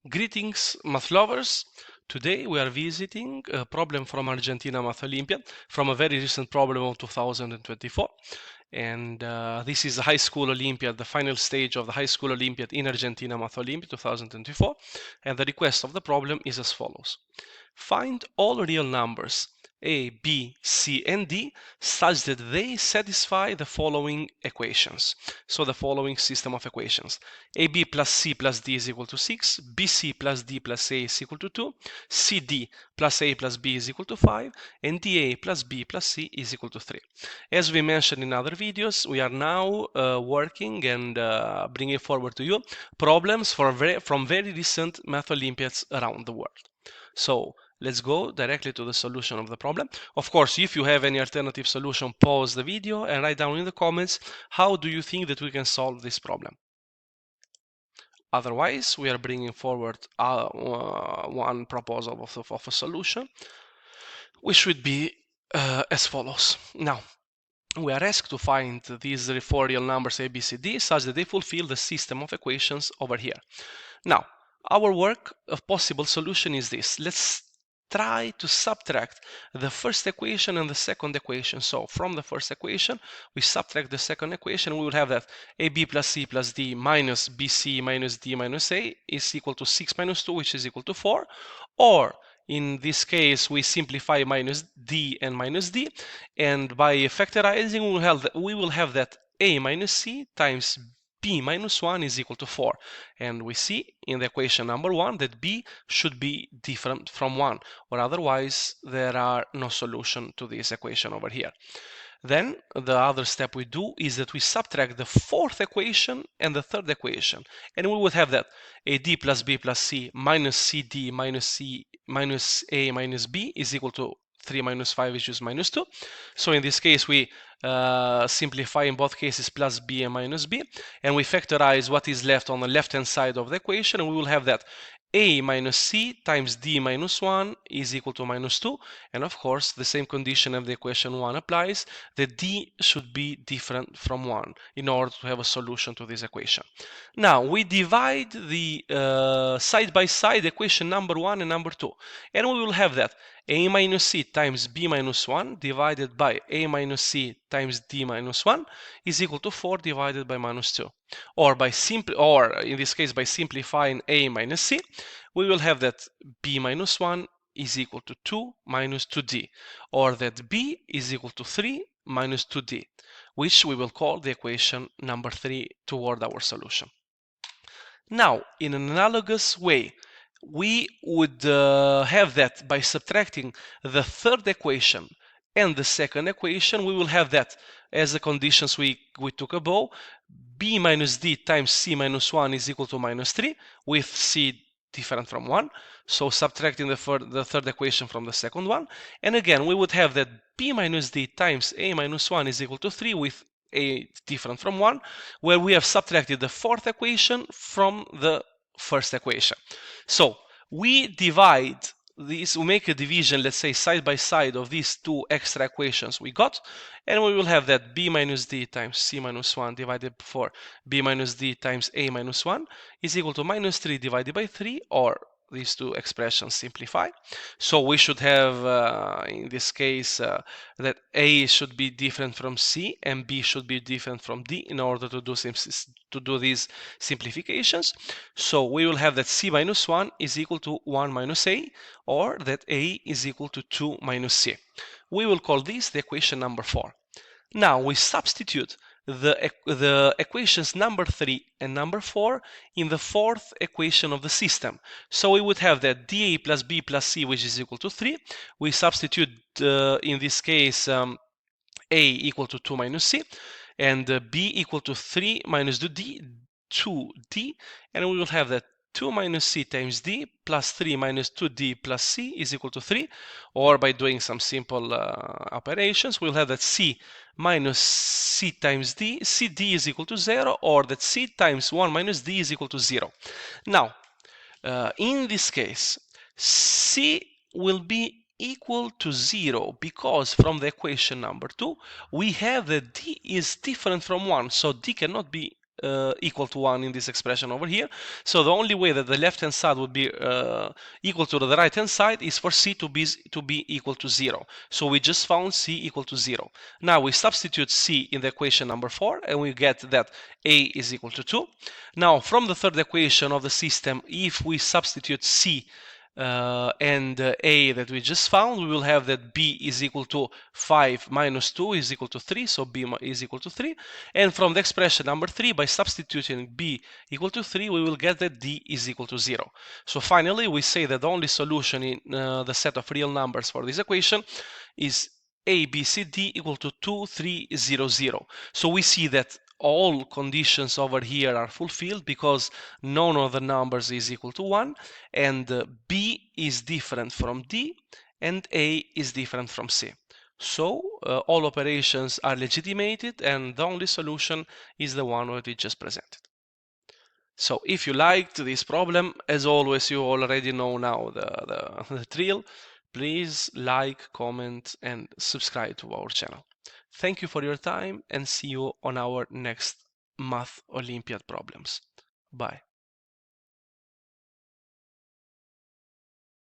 Greetings, math lovers. Today we are visiting a problem from Argentina Math Olympiad, from a very recent problem of 2024. And this is the High School Olympiad, the final stage of the High School Olympiad in Argentina Math Olympiad 2024. And the request of the problem is as follows. Find all real numbers a, b, c, and d such that they satisfy the following equations. So the following system of equations. ab plus c plus d is equal to 6, bc plus d plus a is equal to 2, cd plus a plus b is equal to 5, and da plus b plus c is equal to 3. As we mentioned in other videos, we are now working and bringing forward to you problems from very recent math Olympiads around the world. So let's go directly to the solution of the problem. Of course, if you have any alternative solution, pause the video and write down in the comments how do you think that we can solve this problem. Otherwise, we are bringing forward one proposal of a solution, which should be as follows. Now, we are asked to find these four real numbers a, b, c, d such that they fulfill the system of equations over here. Now, our work of possible solution is this. Let's try to subtract the first equation and the second equation. So from the first equation, we subtract the second equation. We will have that ab plus c plus d minus bc minus d minus a is equal to 6 minus 2, which is equal to 4. Or in this case, we simplify minus d and minus d. And by factorizing, we will have that a minus c times b minus 1 is equal to 4. And we see in the equation number 1 that b should be different from 1, or otherwise there are no solution to this equation over here. Then the other step we do is that we subtract the fourth equation and the third equation, and we would have that ad plus b plus c minus cd minus c minus a minus b is equal to 3 minus 5, which is minus 2. So in this case, we simplify in both cases plus b and minus b, and we factorize what is left on the left-hand side of the equation, and we will have that a minus c times d minus 1 is equal to minus 2. And of course, the same condition of the equation 1 applies, that d should be different from 1 in order to have a solution to this equation. Now, we divide the side-by-side equation number 1 and number 2, and we will have that a minus c times b minus 1 divided by a minus c times d minus 1 is equal to 4 divided by minus 2. Or in this case by simplifying a minus c, we will have that b minus 1 is equal to 2 minus 2d, or that b is equal to 3 minus 2d, which we will call the equation number 3 toward our solution. Now, in an analogous way, we would have that by subtracting the third equation and the second equation, we will have that as the conditions we took above. B minus d times c minus 1 is equal to minus 3, with c different from 1. So subtracting the third equation from the second one. And again, we would have that b minus d times a minus 1 is equal to 3, with a different from 1, where we have subtracted the fourth equation from the first equation. So we divide these, we make a division, let's say side by side, of these two extra equations we got, and we will have that b minus d times c minus 1 divided by b minus d times a minus 1 is equal to minus 3 divided by 3, or these two expressions simplify. So we should have, in this case, that a should be different from c and b should be different from d in order to do these simplifications. So we will have that c minus 1 is equal to 1 minus a, or that a is equal to 2 minus c. We will call this the equation number 4. Now we substitute the equations number 3 and number 4 in the fourth equation of the system. So we would have that dA plus b plus c, which is equal to 3. We substitute, in this case, a equal to 2 minus c, and b equal to 3 minus 2d, and we will have that 2 minus c times d plus 3 minus 2d plus c is equal to 3, or by doing some simple operations, we'll have that c minus c times d, cd is equal to 0, or that c times 1 minus d is equal to 0. Now, in this case, c will be equal to 0 because from the equation number 2, we have that d is different from 1, so d cannot be equal to 1 in this expression over here. So the only way that the left hand side would be equal to the right hand side is for c to be equal to 0. So we just found c equal to 0. Now we substitute c in the equation number 4 and we get that a is equal to 2. Now from the third equation of the system, if we substitute c and a that we just found, we will have that b is equal to 5 minus 2 is equal to 3, so b is equal to 3. And from the expression number 3, by substituting b equal to 3, we will get that d is equal to 0. So finally, we say that the only solution in the set of real numbers for this equation is a, b, c, d equal to 2, 3, 0, 0. So we see that all conditions over here are fulfilled because none of the numbers is equal to 1, and b is different from d, and a is different from c. So all operations are legitimated, and the only solution is the one that we just presented. So if you liked this problem, as always, you already know now the drill. Please like, comment, and subscribe to our channel. Thank you for your time and see you on our next Math Olympiad problems. Bye.